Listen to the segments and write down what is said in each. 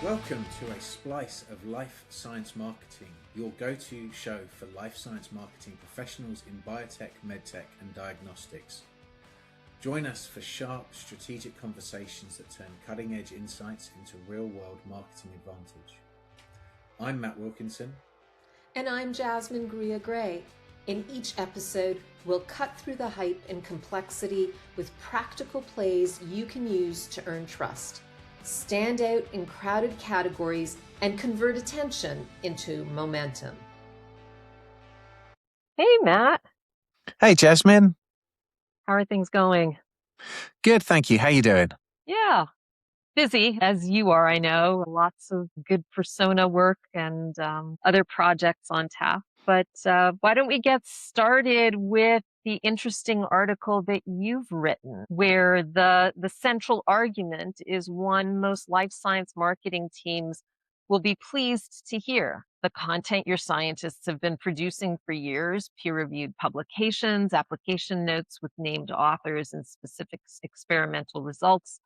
Welcome to a splice of life science marketing, your go-to show for life science marketing professionals in biotech, medtech, and diagnostics. Join us for sharp, strategic conversations that turn cutting-edge insights into real-world marketing advantage. I'm Matt Wilkinson. And I'm Jasmine Gray. In each episode, we'll cut through the hype and complexity with practical plays you can use to earn trust, stand out in crowded categories, and convert attention into momentum. Hey, Matt. Hey, Jasmine. How are things going? Good, thank you. How you doing? Yeah, busy as you are, I know. Lots of good persona work and other projects on tap. But why don't we get started with the interesting article that you've written, where the central argument is one most life science marketing teams will be pleased to hear. The content your scientists have been producing for years, peer-reviewed publications, application notes with named authors and specific experimental results,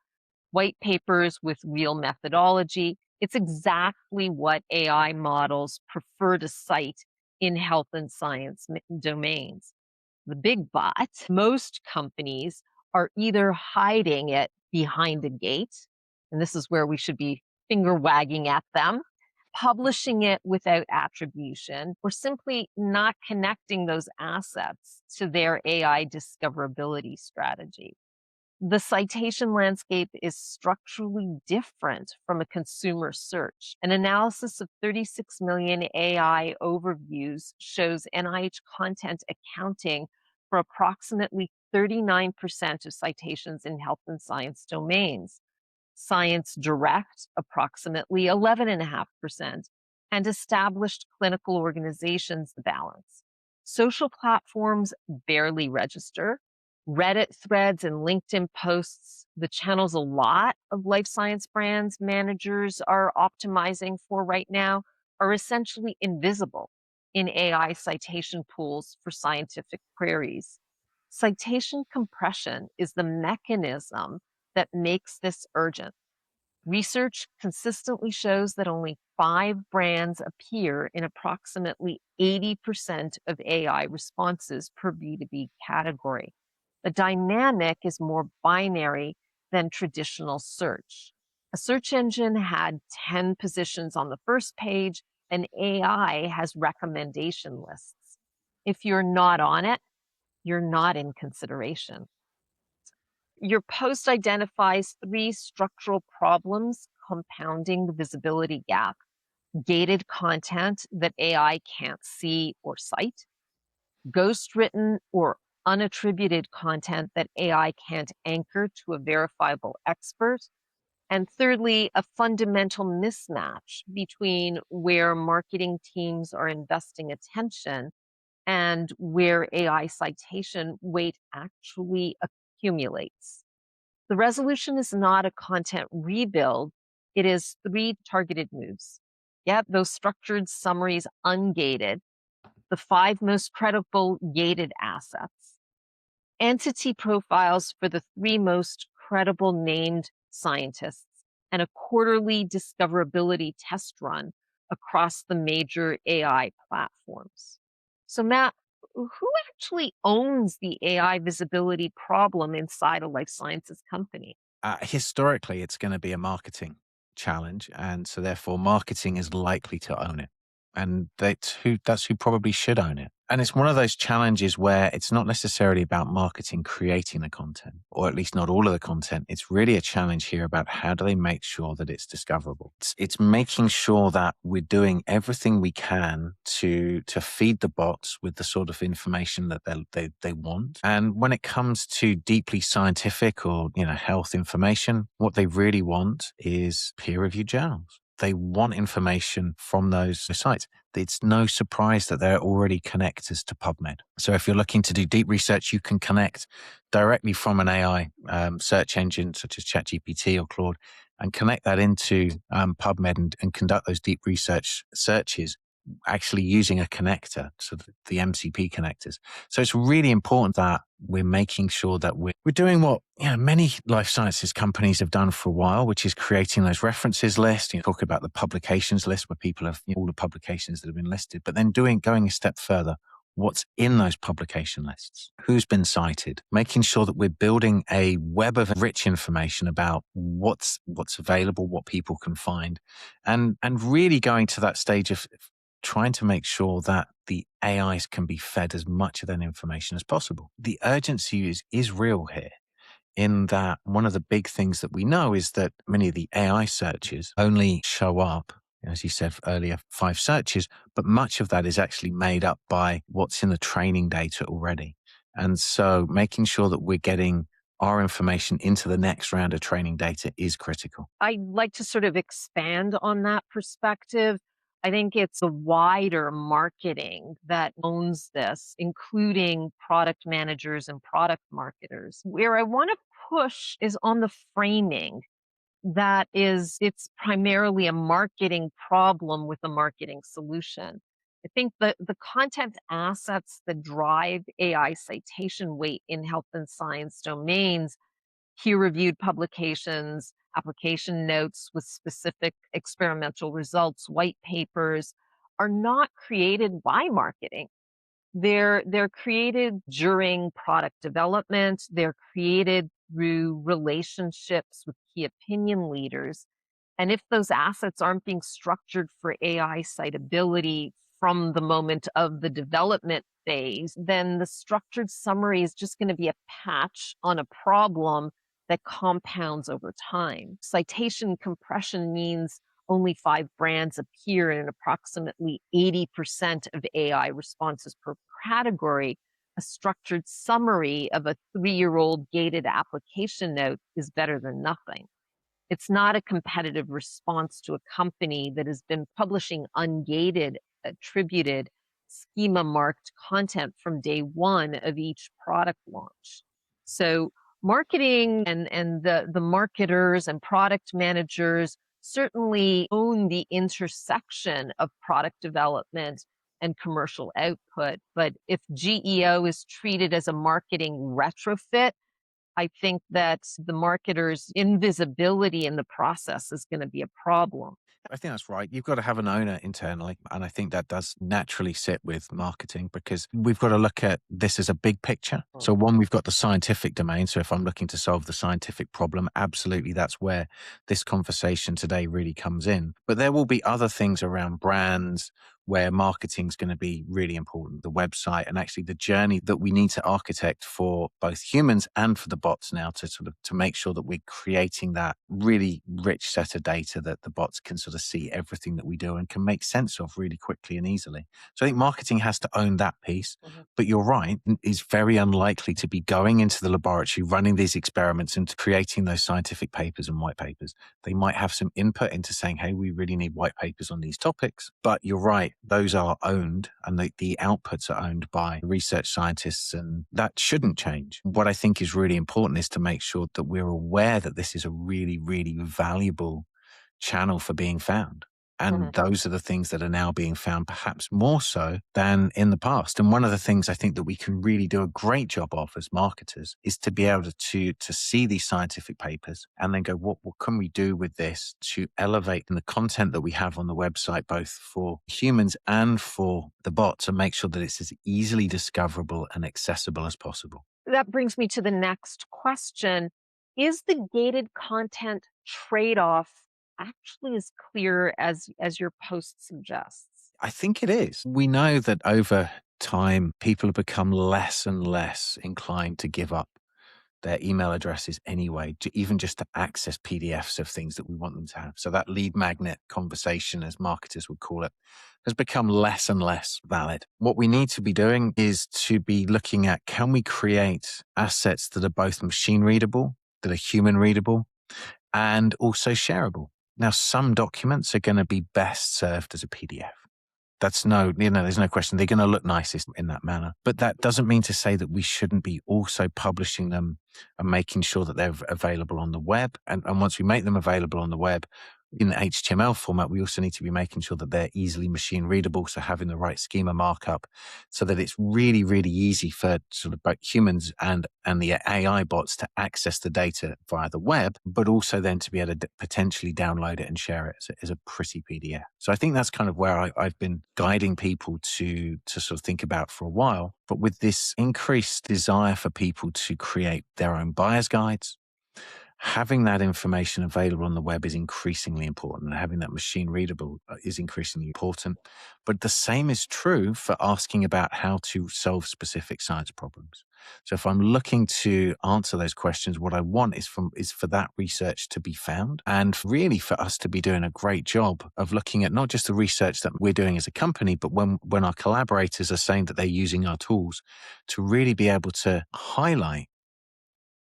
white papers with real methodology. It's exactly what AI models prefer to cite in health and science domains. The big but, most companies are either hiding it behind a gate, and this is where we should be finger wagging at them, publishing it without attribution, or simply not connecting those assets to their AI discoverability strategy. The citation landscape is structurally different from a consumer search. An analysis of 36 million AI overviews shows NIH content accounting for approximately 39% of citations in health and science domains. Science Direct, approximately 11.5%, and established clinical organizations, the balance. Social platforms barely register. Reddit threads and LinkedIn posts, the channels a lot of life science brands managers are optimizing for right now, are essentially invisible in AI citation pools for scientific queries. Citation compression is the mechanism that makes this urgent. Research consistently shows that only 5 brands appear in approximately 80% of AI responses per B2B category. The dynamic is more binary than traditional search. A search engine had 10 positions on the first page, and AI has recommendation lists. If you're not on it, you're not in consideration. Your post identifies 3 structural problems compounding the visibility gap: gated content that AI can't see or cite, ghost-written or unattributed content that AI can't anchor to a verifiable expert, and thirdly, a fundamental mismatch between where marketing teams are investing attention and where AI citation weight actually accumulates. The resolution is not a content rebuild, it is 3 targeted moves. Get those structured summaries ungated, the 5 most credible gated assets, entity profiles for the 3 most credible named scientists, and a quarterly discoverability test run across the major AI platforms. So Matt, who actually owns the AI visibility problem inside a life sciences company? Historically, it's going to be a marketing challenge, and so therefore marketing is likely to own it. And that's who probably should own it. And it's one of those challenges where it's not necessarily about marketing creating the content, or at least not all of the content. It's really a challenge here about how do they make sure that it's discoverable. It's making sure that we're doing everything we can to feed the bots with the sort of information that they want. And when it comes to deeply scientific or health information, what they really want is peer-reviewed journals. They want information from those sites. It's no surprise that they're already connectors to PubMed. So if you're looking to do deep research, you can connect directly from an AI search engine such as ChatGPT or Claude and connect that into PubMed and conduct those deep research searches actually using a connector, so the MCP connectors. So it's really important that we're making sure that we're doing what many life sciences companies have done for a while, which is creating those references lists. Talk about the publications list where people have all the publications that have been listed, but then going a step further. What's in those publication lists? Who's been cited? Making sure that we're building a web of rich information about what's available, what people can find, and really going to that stage of trying to make sure that the AIs can be fed as much of that information as possible. The urgency is real here, in that one of the big things that we know is that many of the AI searches only show up, as you said earlier, 5 searches, but much of that is actually made up by what's in the training data already. And so making sure that we're getting our information into the next round of training data is critical. I'd like to sort of expand on that perspective. I think it's the wider marketing that owns this, including product managers and product marketers. Where I want to push is on the framing. That is, it's primarily a marketing problem with a marketing solution. I think the content assets that drive AI citation weight in health and science domains, peer-reviewed publications, application notes with specific experimental results, white papers, are not created by marketing. They're created during product development. They're created through relationships with key opinion leaders. And if those assets aren't being structured for AI citability from the moment of the development phase, then the structured summary is just going to be a patch on a problem that compounds over time. Citation compression means only 5 brands appear in approximately 80% of AI responses per category. A structured summary of a 3-year-old gated application note is better than nothing. It's not a competitive response to a company that has been publishing ungated, attributed, schema-marked content from day one of each product launch. So marketing and the marketers and product managers certainly own the intersection of product development and commercial output. But if GEO is treated as a marketing retrofit, I think that the marketer's invisibility in the process is going to be a problem. I think that's right. You've got to have an owner internally. And I think that does naturally sit with marketing, because we've got to look at this as a big picture. So one, we've got the scientific domain. So if I'm looking to solve the scientific problem, absolutely, that's where this conversation today really comes in. But there will be other things around brands where marketing is going to be really important, the website, and actually the journey that we need to architect for both humans and for the bots now to make sure that we're creating that really rich set of data that the bots can sort of see everything that we do and can make sense of really quickly and easily. So I think marketing has to own that piece. But you're right, is very unlikely to be going into the laboratory, running these experiments and creating those scientific papers and white papers. They might have some input into saying, hey, we really need white papers on these topics. But you're right, those are owned, and the outputs are owned by research scientists, and that shouldn't change. What I think is really important is to make sure that we're aware that this is a really, really valuable channel for being found. And those are the things that are now being found perhaps more so than in the past. And one of the things I think that we can really do a great job of as marketers is to be able to see these scientific papers and then go, what can we do with this to elevate the content that we have on the website, both for humans and for the bots, and make sure that it's as easily discoverable and accessible as possible. That brings me to the next question. Is the gated content trade-off actually as clear as your post suggests? I think it is. We know that over time, people have become less and less inclined to give up their email addresses anyway, even just to access PDFs of things that we want them to have. So that lead magnet conversation, as marketers would call it, has become less and less valid. What we need to be doing is to be looking at, can we create assets that are both machine readable, that are human readable, and also shareable? Now, some documents are going to be best served as a PDF. That's there's no question. They're going to look nicest in that manner. But that doesn't mean to say that we shouldn't be also publishing them and making sure that they're available on the web. And once we make them available on the web, in the HTML format, we also need to be making sure that they're easily machine readable. So having the right schema markup so that it's really, really easy for sort of both humans and the AI bots to access the data via the web, but also then to be able to potentially download it and share it as a pretty PDF. So I think that's kind of where I've been guiding people to sort of think about for a while. But with this increased desire for people to create their own buyer's guides, having that information available on the web is increasingly important, and having that machine readable is increasingly important. But the same is true for asking about how to solve specific science problems. So if I'm looking to answer those questions, what I want is for that research to be found, and really for us to be doing a great job of looking at not just the research that we're doing as a company, but when our collaborators are saying that they're using our tools, to really be able to highlight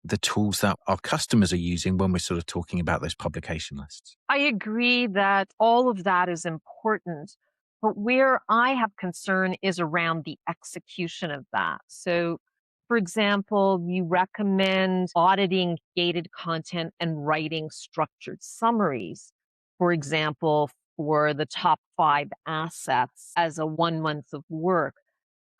the tools that our customers are using when we're sort of talking about those publication lists. I agree that all of that is important, but where I have concern is around the execution of that. So, for example, you recommend auditing gated content and writing structured summaries, for example, for the top 5 assets as a 1 month of work.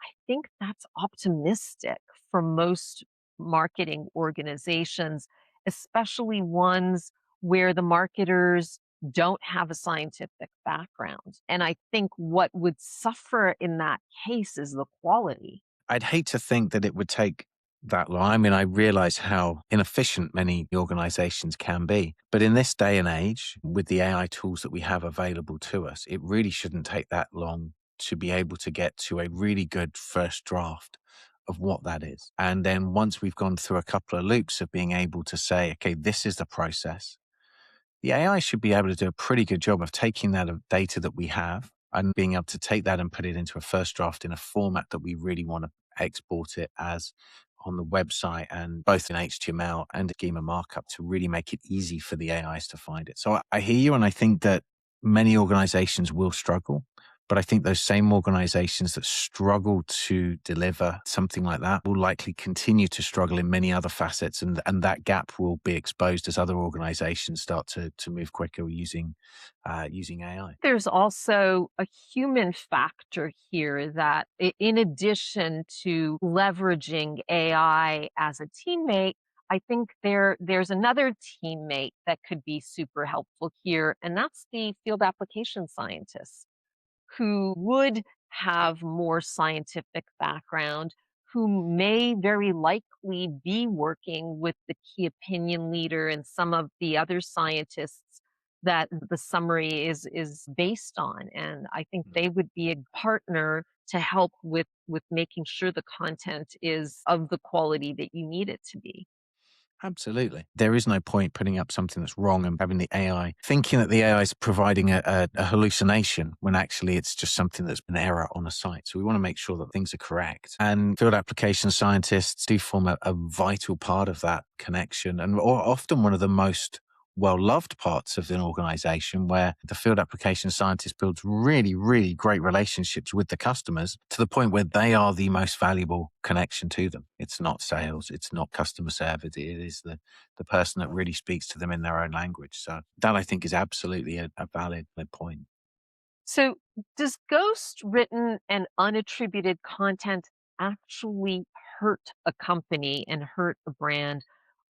I think that's optimistic for most marketing organizations, especially ones where the marketers don't have a scientific background. And I think what would suffer in that case is the quality. I'd hate to think that it would take that long. I mean, I realize how inefficient many organizations can be. But in this day and age, with the AI tools that we have available to us, it really shouldn't take that long to be able to get to a really good first draft of what that is. And then once we've gone through a couple of loops of being able to say, okay, this is the process, the AI should be able to do a pretty good job of taking that data that we have and being able to take that and put it into a first draft in a format that we really want to export it as on the website, and both in HTML and schema markup to really make it easy for the AIs to find it. So I hear you, and I think that many organizations will struggle. But I think those same organizations that struggle to deliver something like that will likely continue to struggle in many other facets. And that gap will be exposed as other organizations start to move quicker using AI. There's also a human factor here that, in addition to leveraging AI as a teammate, I think there's another teammate that could be super helpful here, and that's the field application scientists, who would have more scientific background, who may very likely be working with the key opinion leader and some of the other scientists that the summary is based on. And I think they would be a partner to help with making sure the content is of the quality that you need it to be. Absolutely. There is no point putting up something that's wrong and having the AI thinking that the AI is providing a hallucination when actually it's just something that's an error on a site. So we want to make sure that things are correct. And field application scientists do form a vital part of that connection, and often one of the most well-loved parts of an organization, where the field application scientist builds really, really great relationships with the customers to the point where they are the most valuable connection to them. It's not sales, it's not customer service, it is the person that really speaks to them in their own language. So that, I think, is absolutely a valid point. So, does ghost written and unattributed content actually hurt a company and hurt a brand?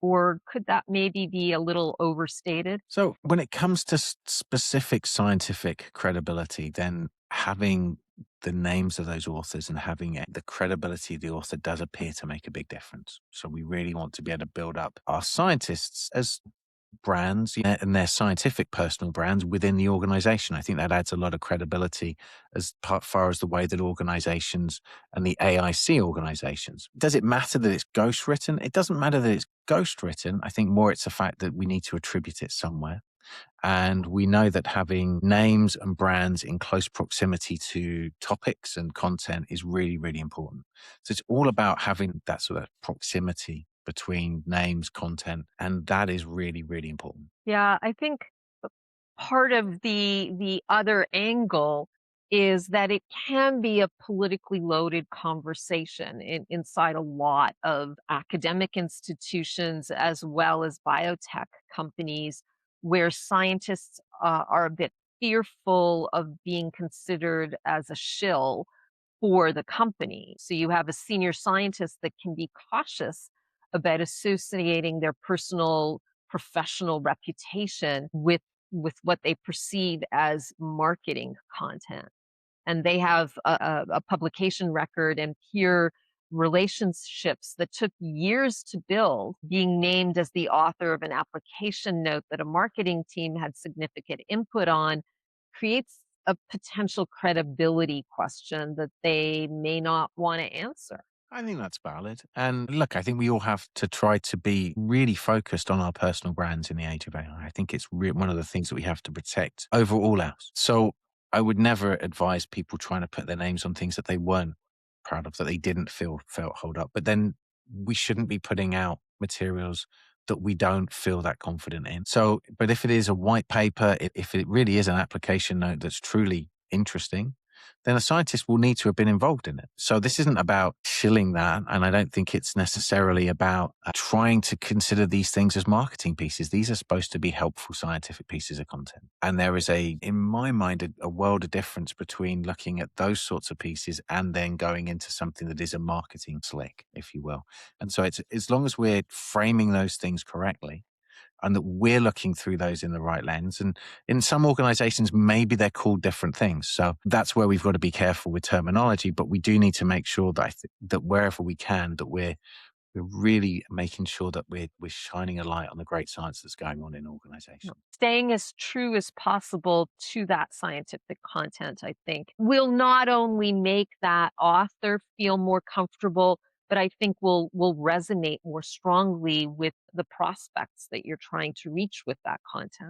Or could that maybe be a little overstated? So when it comes to specific scientific credibility, then having the names of those authors and having the credibility of the author does appear to make a big difference. So we really want to be able to build up our scientists as brands, and their scientific personal brands within the organization. I think that adds a lot of credibility as far as the way that organizations and the AIC organizations. Does it matter that it's ghost written? It doesn't matter that it's ghost written. I think more it's the fact that we need to attribute it somewhere. And we know that having names and brands in close proximity to topics and content is really, really important. So it's all about having that sort of proximity between names, content, and that is really, really important. Yeah, I think part of the other angle is that it can be a politically loaded conversation inside a lot of academic institutions as well as biotech companies, where scientists are a bit fearful of being considered as a shill for the company. So you have a senior scientist that can be cautious about associating their personal professional reputation with what they perceive as marketing content. And they have a publication record and peer relationships that took years to build. Being named as the author of an application note that a marketing team had significant input on creates a potential credibility question that they may not want to answer. I think that's valid. And look, I think we all have to try to be really focused on our personal brands in the age of AI. I think it's one of the things that we have to protect over all else. So I would never advise people trying to put their names on things that they weren't proud of, that they didn't felt hold up. But then we shouldn't be putting out materials that we don't feel that confident in. So, but if it is a white paper, if it really is an application note that's truly interesting, then a scientist will need to have been involved in it. So this isn't about shilling that. And I don't think it's necessarily about trying to consider these things as marketing pieces. These are supposed to be helpful scientific pieces of content. And there is in my mind, a world of difference between looking at those sorts of pieces and then going into something that is a marketing slick, if you will. And so it's as long as we're framing those things correctly, and that we're looking through those in the right lens. And in some organizations, maybe they're called different things. So that's where we've got to be careful with terminology, but we do need to make sure that that wherever we can, that we're really making sure that we're shining a light on the great science that's going on in organizations. Staying as true as possible to that scientific content, I think, will not only make that author feel more comfortable, but I think will resonate more strongly with the prospects that you're trying to reach with that content.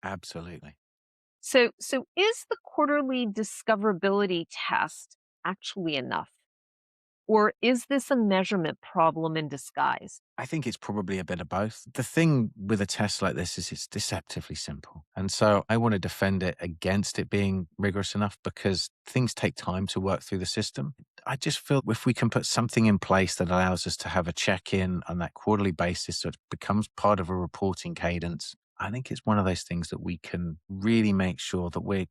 Absolutely. So is the quarterly discoverability test actually enough? Or is this a measurement problem in disguise? I think it's probably a bit of both. The thing with a test like this is it's deceptively simple. And so I want to defend it against it being rigorous enough because things take time to work through the system. I just feel if we can put something in place that allows us to have a check-in on that quarterly basis so it becomes part of a reporting cadence, I think it's one of those things that we can really make sure that we're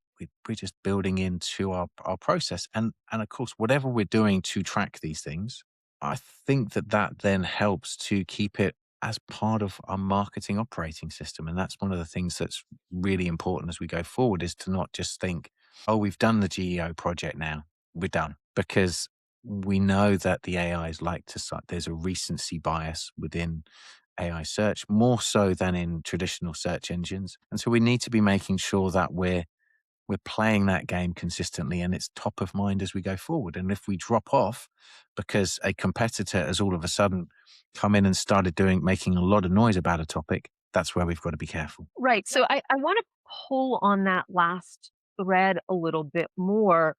just building into our process. And of course, whatever we're doing to track these things, I think that then helps to keep it as part of our marketing operating system. And that's one of the things that's really important as we go forward is to not just think, oh, we've done the GEO project now, we're done. Because we know that the AIs like to cite, there's a recency bias within AI search, more so than in traditional search engines. And so we need to be making sure that we're playing that game consistently and it's top of mind as we go forward. And if we drop off because a competitor has all of a sudden come in and started making a lot of noise about a topic, that's where we've got to be careful. Right. So I want to pull on that last thread a little bit more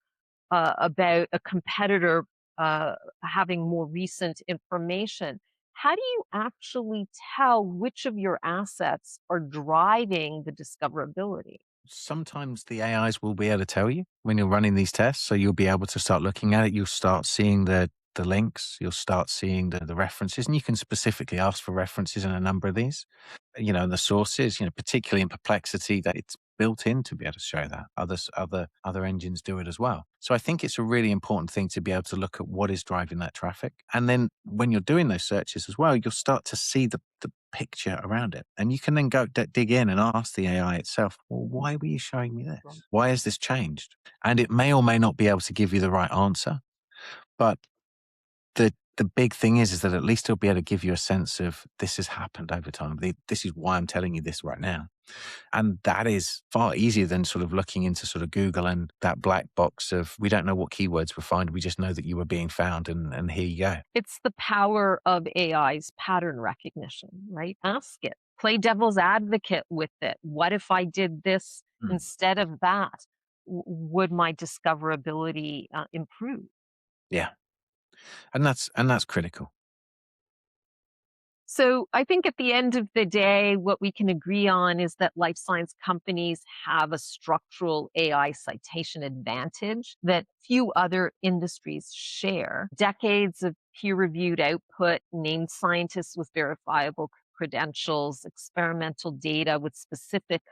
about a competitor having more recent information. How do you actually tell which of your assets are driving the discoverability? Sometimes the AIs will be able to tell you when you're running these tests. So you'll be able to start looking at it. You'll start seeing the links. You'll start seeing the references. And you can specifically ask for references in a number of these. And the sources, particularly in Perplexity, that it's built in to be able to show that. Other engines do it as well. So I think it's a really important thing to be able to look at what is driving that traffic. And then when you're doing those searches as well, you'll start to see the picture around it. And you can then go dig in and ask the AI itself, well, why were you showing me this? Why has this changed? And it may or may not be able to give you the right answer. But the big thing is that at least it'll be able to give you a sense of this has happened over time. This is why I'm telling you this right now. And that is far easier than sort of looking into sort of Google and that black box of, we don't know what keywords were found. We just know that you were being found and here you go. It's the power of AI's pattern recognition, right? Ask it. Play devil's advocate with it. What if I did this instead of that? Would my discoverability improve? Yeah. And that's critical. So I think at the end of the day, what we can agree on is that life science companies have a structural AI citation advantage that few other industries share. Decades of peer-reviewed output, named scientists with verifiable credentials, experimental data with specific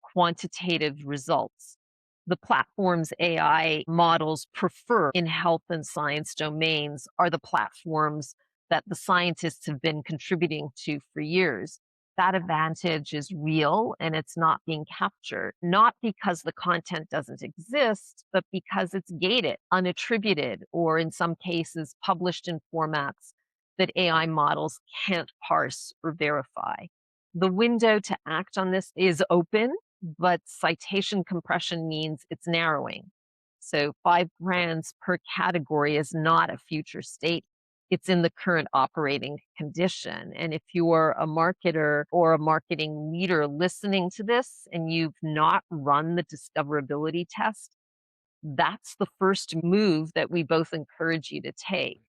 quantitative results. The platforms AI models prefer in health and science domains are the platforms that the scientists have been contributing to for years. That advantage is real and it's not being captured, not because the content doesn't exist, but because it's gated, unattributed, or in some cases published in formats that AI models can't parse or verify. The window to act on this is open, but citation compression means it's narrowing. So 5 brands per category is not a future state. It's in the current operating condition. And if you're a marketer or a marketing leader listening to this and you've not run the discoverability test, that's the first move that we both encourage you to take.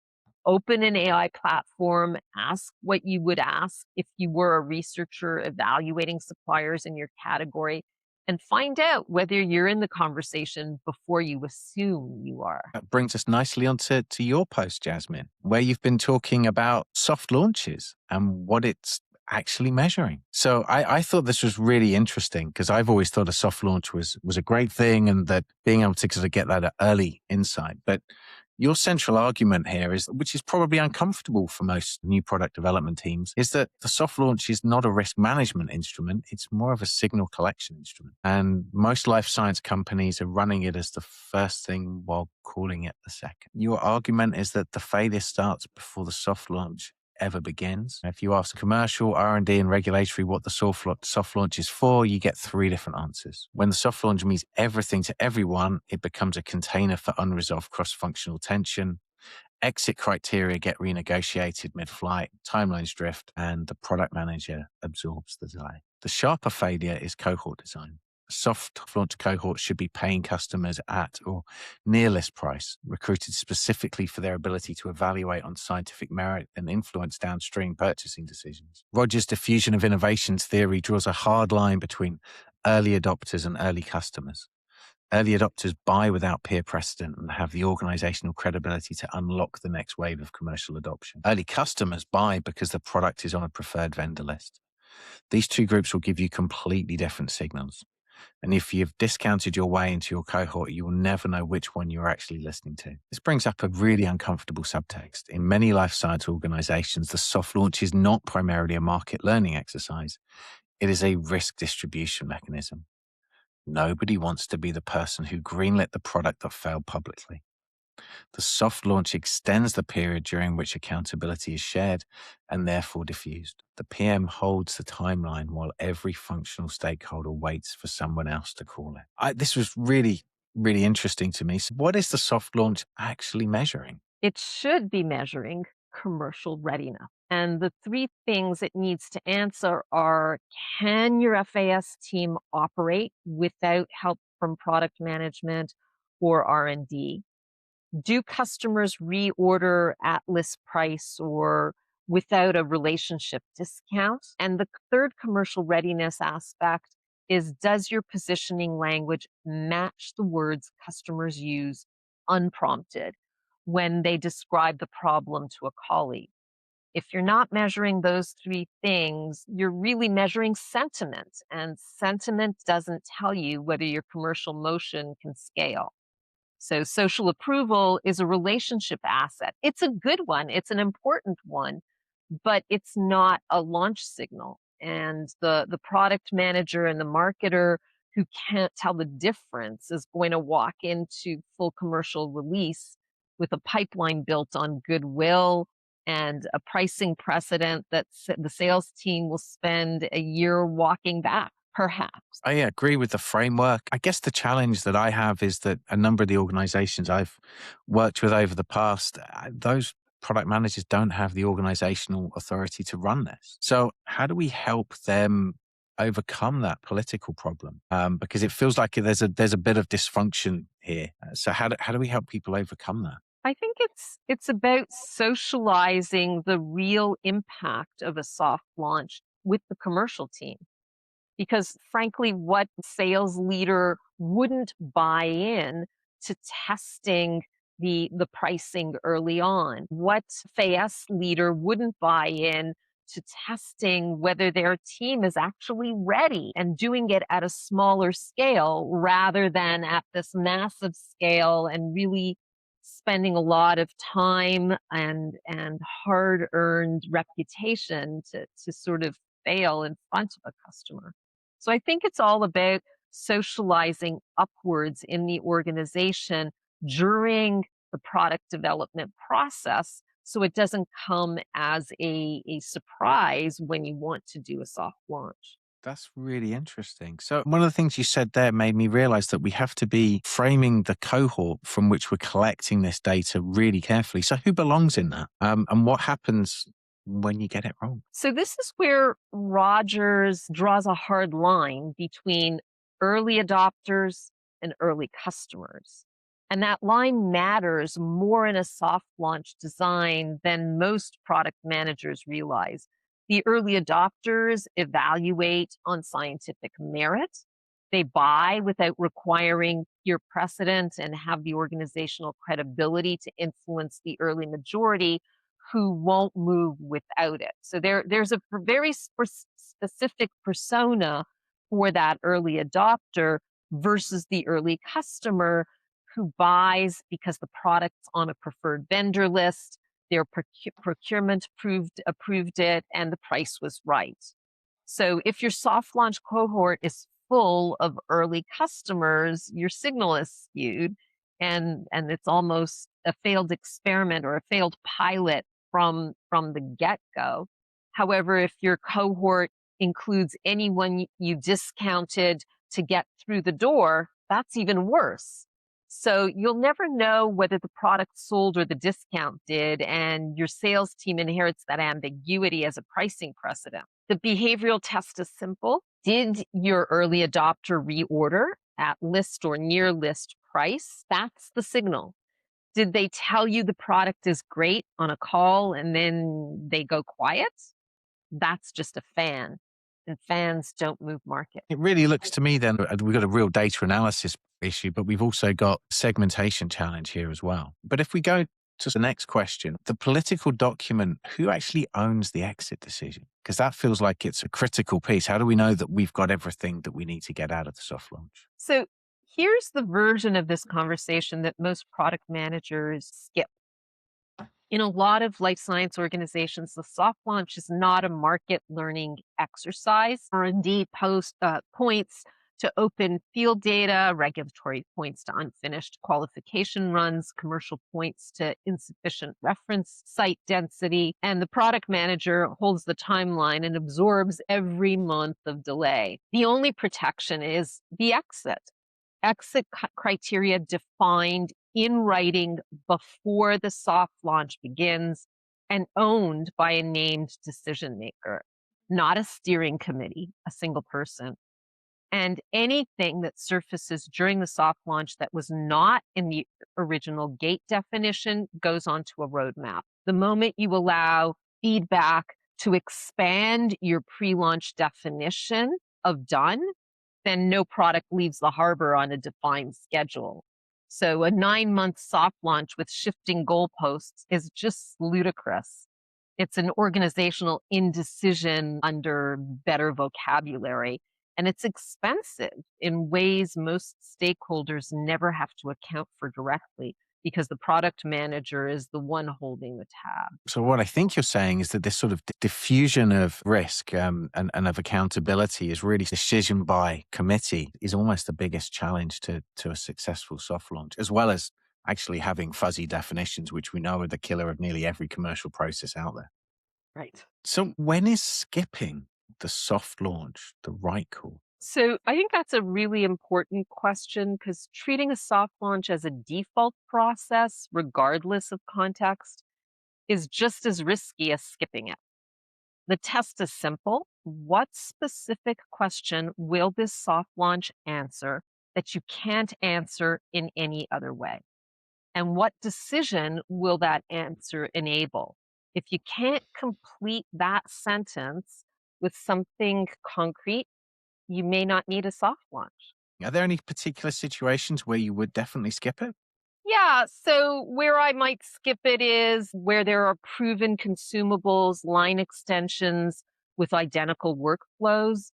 Open an AI platform, ask what you would ask if you were a researcher evaluating suppliers in your category, and find out whether you're in the conversation before you assume you are. That brings us nicely onto your post, Jasmine, where you've been talking about soft launches and what it's actually measuring. So I thought this was really interesting because I've always thought a soft launch was a great thing and that being able to sort of get that early insight. But your central argument here is, which is probably uncomfortable for most new product development teams, is that the soft launch is not a risk management instrument. It's more of a signal collection instrument. And most life science companies are running it as the first thing while calling it the second. Your argument is that the failure starts before the soft launch ever begins. If you ask commercial, R&D, and regulatory what the soft launch is for, you get 3 different answers. When the soft launch means everything to everyone, it becomes a container for unresolved cross-functional tension. Exit criteria get renegotiated mid-flight, timelines drift, and the product manager absorbs the delay. The sharper failure is cohort design. Soft launch cohorts should be paying customers at or near list price, recruited specifically for their ability to evaluate on scientific merit and influence downstream purchasing decisions. Rogers' diffusion of innovations theory draws a hard line between early adopters and early customers. Early adopters buy without peer precedent and have the organizational credibility to unlock the next wave of commercial adoption. Early customers buy because the product is on a preferred vendor list. These 2 groups will give you completely different signals. And if you've discounted your way into your cohort, you will never know which one you're actually listening to. This brings up a really uncomfortable subtext. In many life science organizations, the soft launch is not primarily a market learning exercise. It is a risk distribution mechanism. Nobody wants to be the person who greenlit the product that failed publicly. The soft launch extends the period during which accountability is shared and therefore diffused. The PM holds the timeline while every functional stakeholder waits for someone else to call it. This was really, really interesting to me. So what is the soft launch actually measuring? It should be measuring commercial readiness. And the 3 things it needs to answer are, can your FAS team operate without help from product management or R&D? Do customers reorder at list price or without a relationship discount? And the 3rd commercial readiness aspect is, does your positioning language match the words customers use unprompted when they describe the problem to a colleague? If you're not measuring those 3 things, you're really measuring sentiment, and sentiment doesn't tell you whether your commercial motion can scale. So social approval is a relationship asset. It's a good one. It's an important one, but it's not a launch signal. And the product manager and the marketer who can't tell the difference is going to walk into full commercial release with a pipeline built on goodwill and a pricing precedent that the sales team will spend a year walking back. Perhaps. I agree with the framework. I guess the challenge that I have is that a number of the organizations I've worked with over the past, those product managers don't have the organizational authority to run this. So how do we help them overcome that political problem? Because it feels like there's a bit of dysfunction here. So how do we help people overcome that? I think it's about socializing the real impact of a soft launch with the commercial team. Because frankly, what sales leader wouldn't buy in to testing the pricing early on? What FAS leader wouldn't buy in to testing whether their team is actually ready and doing it at a smaller scale rather than at this massive scale and really spending a lot of time and hard-earned reputation to sort of fail in front of a customer. So I think it's all about socializing upwards in the organization during the product development process so it doesn't come as a surprise when you want to do a soft launch. That's really interesting. So one of the things you said there made me realize that we have to be framing the cohort from which we're collecting this data really carefully. So who belongs in that? And what happens when you get it wrong? So this is where Rogers draws a hard line between early adopters and early customers. And that line matters more in a soft launch design than most product managers realize. The early adopters evaluate on scientific merit. They buy without requiring peer precedent and have the organizational credibility to influence the early majority who won't move without it. So there's a very specific persona for that early adopter versus the early customer who buys because the product's on a preferred vendor list, their procurement approved it, and the price was right. So if your soft launch cohort is full of early customers, your signal is skewed and it's almost a failed experiment or a failed pilot from the get-go. However, if your cohort includes anyone you discounted to get through the door, that's even worse. So you'll never know whether the product sold or the discount did, and your sales team inherits that ambiguity as a pricing precedent. The behavioral test is simple. Did your early adopter reorder at list or near list price? That's the signal. Did they tell you the product is great on a call and then they go quiet? That's just a fan. And fans don't move market. It really looks to me then we've got a real data analysis issue, but we've also got segmentation challenge here as well. But if we go to the next question, the political document, who actually owns the exit decision? Because that feels like it's a critical piece. How do we know that we've got everything that we need to get out of the soft launch? So here's the version of this conversation that most product managers skip. In a lot of life science organizations, the soft launch is not a market learning exercise. R&D points to open field data, regulatory points to unfinished qualification runs, commercial points to insufficient reference site density, and the product manager holds the timeline and absorbs every month of delay. The only protection is the exit. Exit criteria defined in writing before the soft launch begins and owned by a named decision maker, not a steering committee, a single person. And anything that surfaces during the soft launch that was not in the original gate definition goes onto a roadmap. The moment you allow feedback to expand your pre-launch definition of done, then no product leaves the harbor on a defined schedule. So a 9-month soft launch with shifting goalposts is just ludicrous. It's an organizational indecision under better vocabulary, and it's expensive in ways most stakeholders never have to account for directly because the product manager is the one holding the tab. So what I think you're saying is that this sort of diffusion of risk and of accountability is really decision by committee is almost the biggest challenge to a successful soft launch, as well as actually having fuzzy definitions, which we know are the killer of nearly every commercial process out there. Right. So when is skipping the soft launch the right call? So I think that's a really important question because treating a soft launch as a default process, regardless of context, is just as risky as skipping it. The test is simple. What specific question will this soft launch answer that you can't answer in any other way? And what decision will that answer enable? If you can't complete that sentence with something concrete, you may not need a soft launch. Are there any particular situations where you would definitely skip it? Yeah, so where I might skip it is where there are proven consumables, line extensions with identical workflows.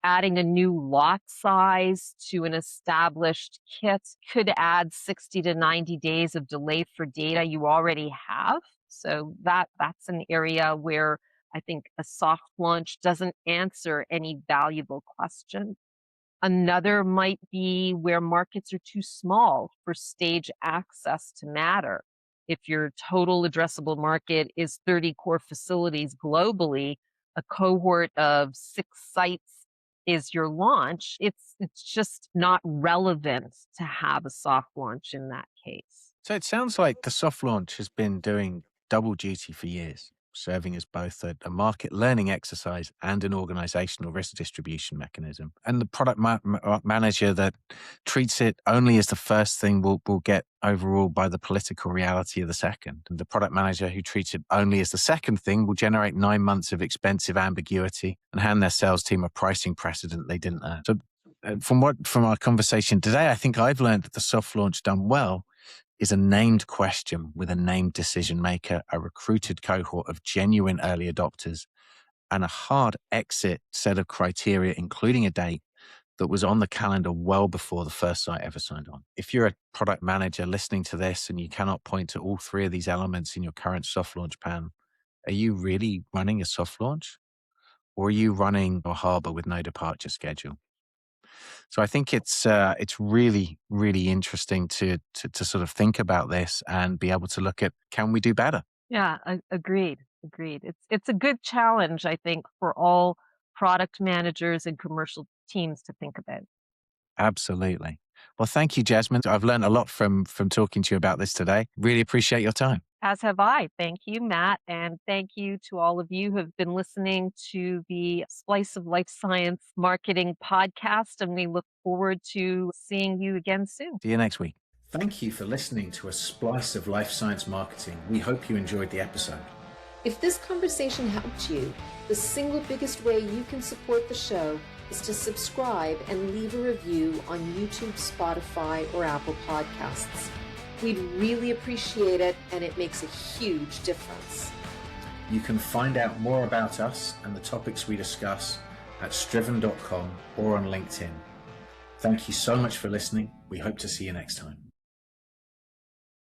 Adding a new lot size to an established kit could add 60 to 90 days of delay for data you already have. So that's an area where I think a soft launch doesn't answer any valuable question. Another might be where markets are too small for stage access to matter. If your total addressable market is 30 core facilities globally, a cohort of 6 sites is your launch. It's just not relevant to have a soft launch in that case. So it sounds like the soft launch has been doing double duty for years, serving as both a market learning exercise and an organizational risk distribution mechanism. And the product manager that treats it only as the first thing will get overruled by the political reality of the second. And the product manager who treats it only as the second thing will generate 9 months of expensive ambiguity and hand their sales team a pricing precedent they didn't earn. So from our conversation today, I think I've learned that the soft launch done well is a named question with a named decision maker, a recruited cohort of genuine early adopters, and a hard exit set of criteria, including a date that was on the calendar well before the first site ever signed on. If you're a product manager listening to this and you cannot point to all three of these elements in your current soft launch plan, are you really running a soft launch? Or are you running a harbour with no departure schedule? So I think it's really, really interesting to sort of think about this and be able to look at, can we do better? Yeah, agreed. Agreed. It's a good challenge, I think, for all product managers and commercial teams to think about. Absolutely. Well, thank you, Jasmine. I've learned a lot from talking to you about this today. Really appreciate your time. As have I. Thank you, Matt. And thank you to all of you who have been listening to the Splice of Life Science Marketing podcast. And we look forward to seeing you again soon. See you next week. Thank you for listening to A Splice of Life Science Marketing. We hope you enjoyed the episode. If this conversation helped you, the single biggest way you can support the show is to subscribe and leave a review on YouTube, Spotify, or Apple Podcasts. We'd really appreciate it, and it makes a huge difference. You can find out more about us and the topics we discuss at striven.com or on LinkedIn. Thank you so much for listening. We hope to see you next time.